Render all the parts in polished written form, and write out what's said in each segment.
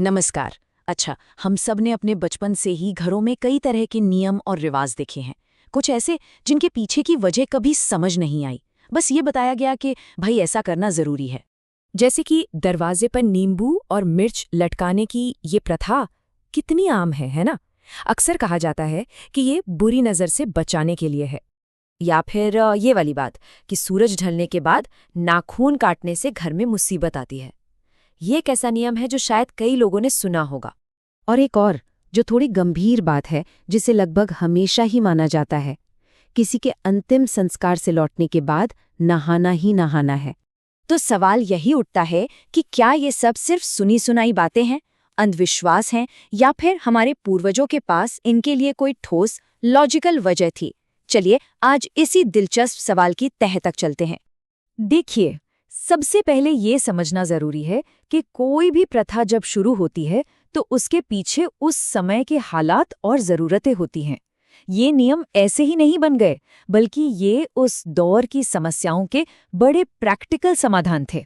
नमस्कार। अच्छा, हम सब ने अपने बचपन से ही घरों में कई तरह के नियम और रिवाज देखे हैं। कुछ ऐसे जिनके पीछे की वजह कभी समझ नहीं आई। बस ये बताया गया कि भाई ऐसा करना जरूरी है। जैसे कि दरवाजे पर नींबू और मिर्च लटकाने की ये प्रथा कितनी आम है ना? अक्सर कहा जाता है कि ये बुरी नज़र से बचाने के लिए है। या फिर ये वाली बात कि सूरज ढलने के बाद नाखून काटने से घर में मुसीबत आती है। ये एक ऐसा नियम है जो शायद कई लोगों ने सुना होगा। और एक और जो थोड़ी गंभीर बात है, जिसे लगभग हमेशा ही माना जाता है, किसी के अंतिम संस्कार से लौटने के बाद नहाना ही नहाना है। तो सवाल यही उठता है कि क्या ये सब सिर्फ सुनी सुनाई बातें हैं, अंधविश्वास हैं, या फिर हमारे पूर्वजों के पास इनके लिए कोई ठोस लॉजिकल वजह थी। चलिए आज इसी दिलचस्प सवाल की तह तक चलते हैं। देखिए, सबसे पहले ये समझना जरूरी है कि कोई भी प्रथा जब शुरू होती है तो उसके पीछे उस समय के हालात और ज़रूरतें होती हैं। ये नियम ऐसे ही नहीं बन गए, बल्कि ये उस दौर की समस्याओं के बड़े प्रैक्टिकल समाधान थे।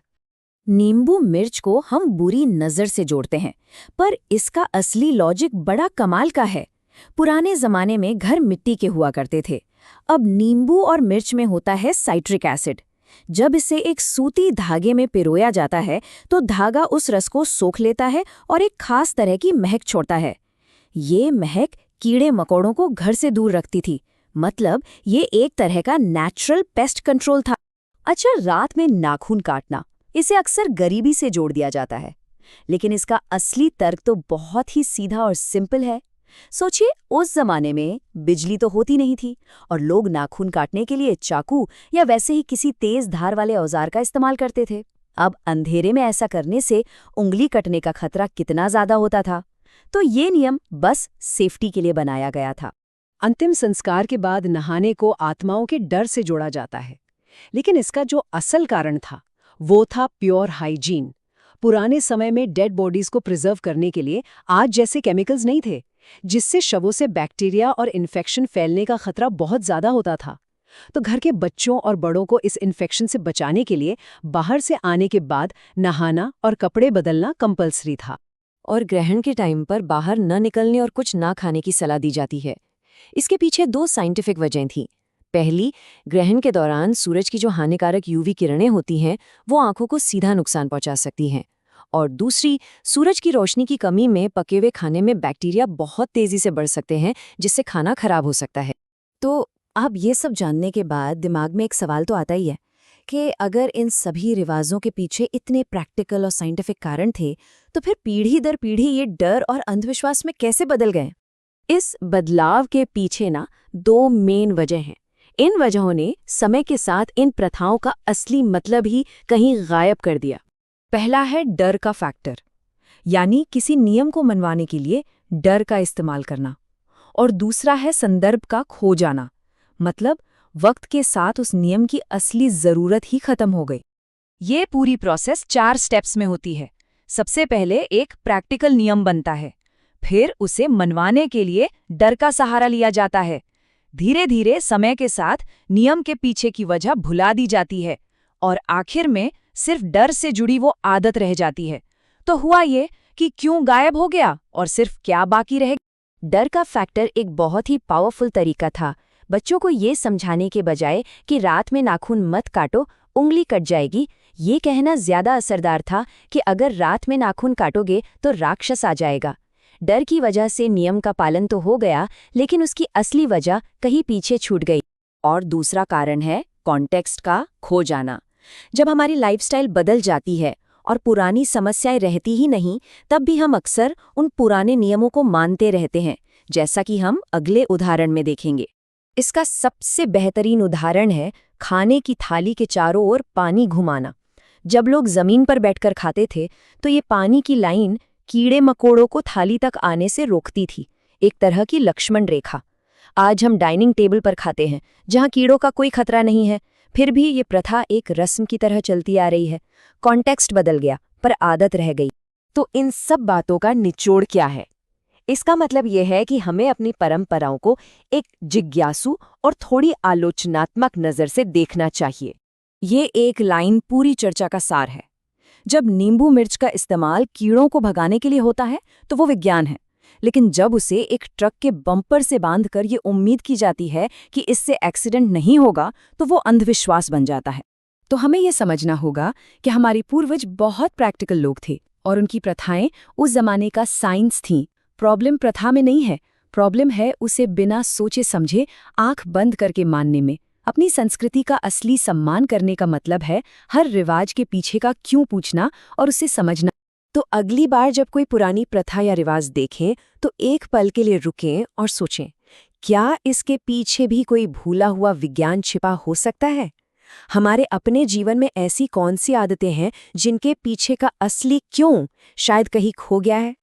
नींबू मिर्च को हम बुरी नज़र से जोड़ते हैं, पर इसका असली लॉजिक बड़ा कमाल का है। पुराने जमाने में घर मिट्टी के हुआ करते थे। अब नींबू और मिर्च में होता है साइट्रिक एसिड। जब इसे एक सूती धागे में पिरोया जाता है तो धागा उस रस को सोख लेता है और एक खास तरह की महक छोड़ता है। ये महक कीड़े मकोड़ों को घर से दूर रखती थी। मतलब ये एक तरह का नेचुरल पेस्ट कंट्रोल था। अच्छा, रात में नाखून काटना, इसे अक्सर गरीबी से जोड़ दिया जाता है, लेकिन इसका असली तर्क तो बहुत ही सीधा और सिंपल है। सोचिए, उस जमाने में बिजली तो होती नहीं थी और लोग नाखून काटने के लिए चाकू या वैसे ही किसी तेज धार वाले औजार का इस्तेमाल करते थे। अब अंधेरे में ऐसा करने से उंगली कटने का खतरा कितना ज्यादा होता था। तो ये नियम बस सेफ्टी के लिए बनाया गया था। अंतिम संस्कार के बाद नहाने को आत्माओं के डर से जोड़ा जाता है, लेकिन इसका जो असल कारण था वो था प्योर हाइजीन। पुराने समय में डेड बॉडीज को प्रिजर्व करने के लिए आज जैसे केमिकल्स नहीं थे, जिससे शवों से बैक्टीरिया और इन्फेक्शन फैलने का खतरा बहुत ज्यादा होता था। तो घर के बच्चों और बड़ों को इस इन्फेक्शन से बचाने के लिए बाहर से आने के बाद नहाना और कपड़े बदलना कंपल्सरी था। और ग्रहण के टाइम पर बाहर न निकलने और कुछ ना खाने की सलाह दी जाती है। इसके पीछे दो साइंटिफिक वजहें थीं। पहली, ग्रहण के दौरान सूरज की जो हानिकारक यूवी किरणें होती हैं वो आंखों को सीधा नुकसान पहुंचा सकती हैं। और दूसरी, सूरज की रोशनी की कमी में पके हुए खाने में बैक्टीरिया बहुत तेजी से बढ़ सकते हैं, जिससे खाना खराब हो सकता है। तो अब ये सब जानने के बाद दिमाग में एक सवाल तो आता ही है कि अगर इन सभी रिवाजों के पीछे इतने प्रैक्टिकल और साइंटिफिक कारण थे, तो फिर पीढ़ी दर पीढ़ी ये डर और अंधविश्वास में कैसे बदल गए? इस बदलाव के पीछे ना दो मेन वजह हैं। इन वजहों ने समय के साथ इन प्रथाओं का असली मतलब ही कहीं गायब कर दिया। पहला है डर का फैक्टर, यानी किसी नियम को मनवाने के लिए डर का इस्तेमाल करना। और दूसरा है संदर्भ का खो जाना, मतलब वक्त के साथ उस नियम की असली जरूरत ही खत्म हो गई। ये पूरी प्रोसेस 4 स्टेप्स में होती है। सबसे पहले एक प्रैक्टिकल नियम बनता है, फिर उसे मनवाने के लिए डर का सहारा लिया जाता है। धीरे धीरे समय के साथ नियम के पीछे की वजह भुला दी जाती है और आखिर में सिर्फ डर से जुड़ी वो आदत रह जाती है। तो हुआ ये कि क्यों गायब हो गया और सिर्फ क्या बाकी रह गया? डर का फैक्टर एक बहुत ही पावरफुल तरीका था। बच्चों को ये समझाने के बजाय कि रात में नाखून मत काटो, उंगली कट जाएगी, ये कहना ज्यादा असरदार था कि अगर रात में नाखून काटोगे तो राक्षस आ जाएगा। डर की वजह से नियम का पालन तो हो गया, लेकिन उसकी असली वजह कहीं पीछे छूट गई। और दूसरा कारण है कॉन्टेक्स्ट का खो जाना। जब हमारी लाइफस्टाइल बदल जाती है और पुरानी समस्याएं रहती ही नहीं, तब भी हम अक्सर उन पुराने नियमों को मानते रहते हैं, जैसा कि हम अगले उदाहरण में देखेंगे। इसका सबसे बेहतरीन उदाहरण है खाने की थाली के चारों ओर पानी घुमाना। जब लोग जमीन पर बैठकर खाते थे तो ये पानी की लाइन कीड़े मकोड़ों को थाली तक आने से रोकती थी, एक तरह की लक्ष्मण रेखा। आज हम डाइनिंग टेबल पर खाते हैं, जहां कीड़ों का कोई खतरा नहीं है, फिर भी ये प्रथा एक रस्म की तरह चलती आ रही है। कॉन्टेक्स्ट बदल गया पर आदत रह गई। तो इन सब बातों का निचोड़ क्या है? इसका मतलब यह है कि हमें अपनी परंपराओं को एक जिज्ञासु और थोड़ी आलोचनात्मक नज़र से देखना चाहिए। ये एक लाइन पूरी चर्चा का सार है। जब नींबू मिर्च का इस्तेमाल कीड़ों को भगाने के लिए होता है तो वो विज्ञान है, लेकिन जब उसे एक ट्रक के बम्पर से बांधकर ये उम्मीद की जाती है कि इससे एक्सीडेंट नहीं होगा तो वो अंधविश्वास बन जाता है। तो हमें ये समझना होगा कि हमारे पूर्वज बहुत प्रैक्टिकल लोग थे और उनकी प्रथाएं उस जमाने का साइंस थीं। प्रॉब्लम प्रथा में नहीं है, प्रॉब्लम है उसे बिना सोचे समझे आंख बंद करके मानने में। अपनी संस्कृति का असली सम्मान करने का मतलब है हर रिवाज के पीछे का क्यों पूछना और उसे समझना। तो अगली बार जब कोई पुरानी प्रथा या रिवाज देखें तो एक पल के लिए रुकें और सोचें, क्या इसके पीछे भी कोई भूला हुआ विज्ञान छिपा हो सकता है? हमारे अपने जीवन में ऐसी कौन सी आदतें हैं जिनके पीछे का असली क्यों शायद कहीं खो गया है?